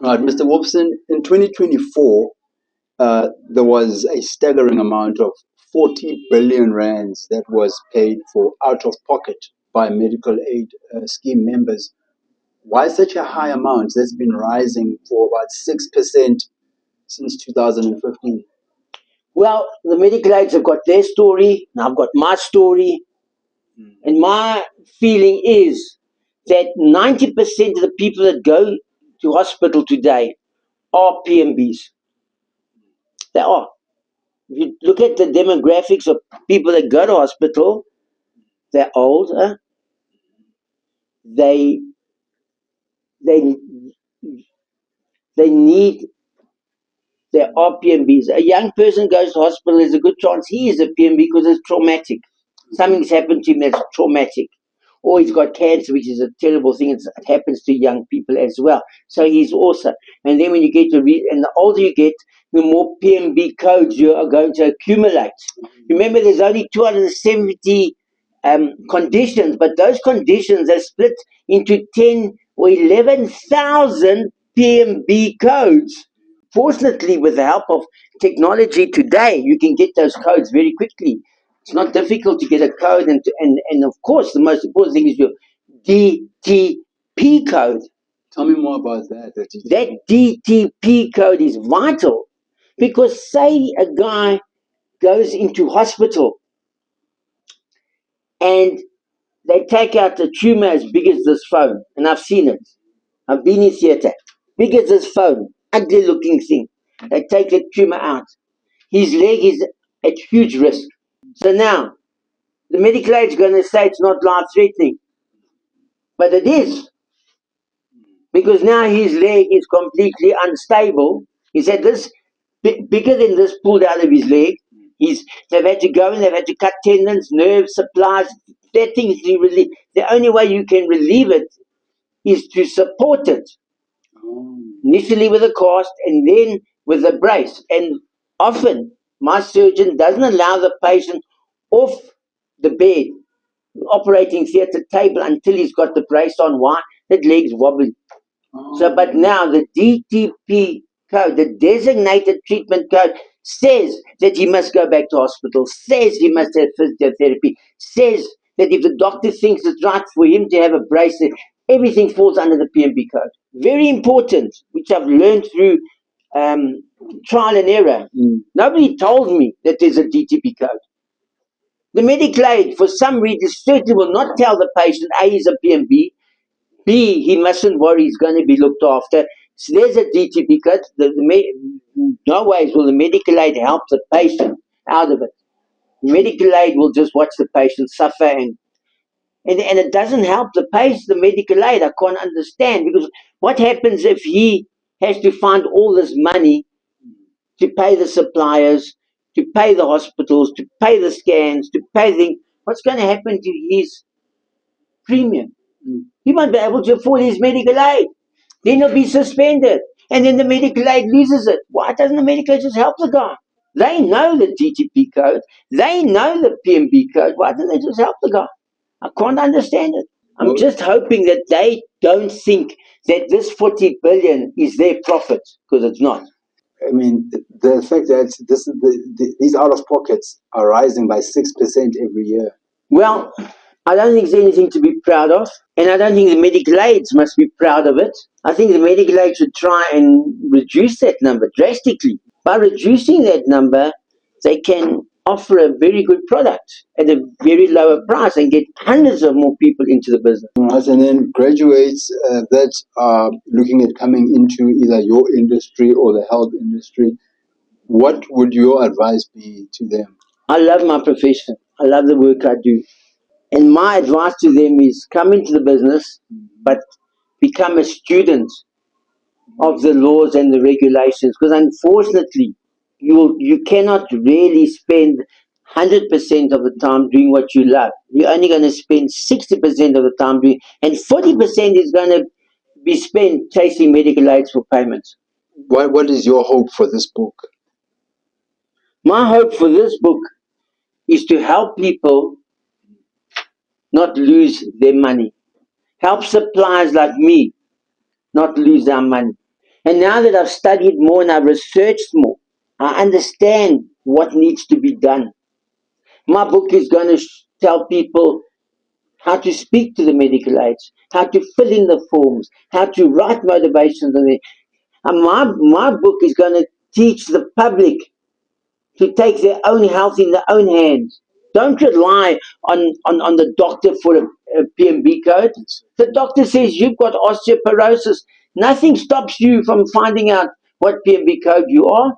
Right, Mr. Wolfson, in 2024, there was a staggering amount of 40 billion rands that was paid for out of pocket by medical aid scheme members. Why such a high amount? That's been rising for about 6% since 2015. Well, the medical aids have got their story, and I've got my story. And my feeling is that 90% of the people that go to hospital today are PMBs. They are. If you look at the demographics of people that go to hospital, they're older. They they they need their RPMBs. A young person goes to hospital, there's a good chance he is a PMB because it's traumatic. Something's happened to him that's traumatic. Or he's got cancer, which is a terrible thing. It happens to young people as well. So he's also. And then when you get to and the older you get, the more PMB codes you are going to accumulate. Remember, there's only 270 conditions, but those conditions are split into 10 or 11,000 PMB codes. Fortunately, with the help of technology today, you can get those codes very quickly. It's not difficult to get a code, and of course, the most important thing is your DTP code. Tell me more about that. That DTP code is vital because, say, a guy goes into hospital and they take out a tumor as big as this phone, and I've seen it. I've been in theatre. Big as this phone, ugly looking thing. They take the tumor out. His leg is at huge risk. So now, the medical aid is going to say it's not life-threatening. But it is. Because now his leg is completely unstable. He's had this bigger than this pulled out of his leg. They've had to go and they've had to cut tendons, nerves, supplies. That thing is relief. The only way you can relieve it is to support it. Initially with a cast and then with a brace. And often my surgeon doesn't allow the patient off the bed, operating theatre table until he's got the brace on. Why? That leg's wobbly. So, but now the DTP code, the designated treatment code, says that he must go back to hospital, says he must have physiotherapy, says that if the doctor thinks it's right for him to have a brace, everything falls under the PMB code. Very important, which I've learned through trial and error. Nobody told me that there's a DTP code. The medical aid, for some reason, certainly will not tell the patient A is a PMB, B, he mustn't worry, he's going to be looked after. So there's a DTP code. No ways will the medical aid help the patient out of it. Medical aid will just watch the patient suffer, and it doesn't help the patient, the medical aid. I can't understand, because what happens if he has to find all this money to pay the suppliers, to pay the hospitals, to pay the scans, to pay what's going to happen to his premium? He won't be able to afford his medical aid. Then he'll be suspended. And then the medical aid loses it. Why doesn't the medical aid just help the guy? They know the DTP code. They know the PMB code. Why don't they just help the guy? I can't understand it. I'm just hoping that they don't think that this 40 billion is their profit, because it's not. I mean, the fact that these out of pockets are rising by 6% every year. Well, I don't think there's anything to be proud of, and I don't think the medical aids must be proud of it. I think the medical aid should try and reduce that number drastically. By reducing that number, they can offer a very good product at a very lower price and get hundreds of more people into the business. Right, and then graduates that are looking at coming into either your industry or the health industry, what would your advice be to them? I love my profession. I love the work I do. And my advice to them is come into the business, but become a student of the laws and the regulations. Because unfortunately, you cannot really spend 100% of the time doing what you love. You're only going to spend 60% of the time doing, and 40% is going to be spent chasing medical aids for payments. What is your hope for this book? My hope for this book is to help people not lose their money. Help suppliers like me not lose our money. And now that I've studied more and I've researched more, I understand what needs to be done. My book is going to tell people how to speak to the medical aids, how to fill in the forms, how to write motivations. And my book is going to teach the public to take their own health in their own hands. Don't rely on the doctor for a PMB code. The doctor says you've got osteoporosis. Nothing stops you from finding out what PMB code you are.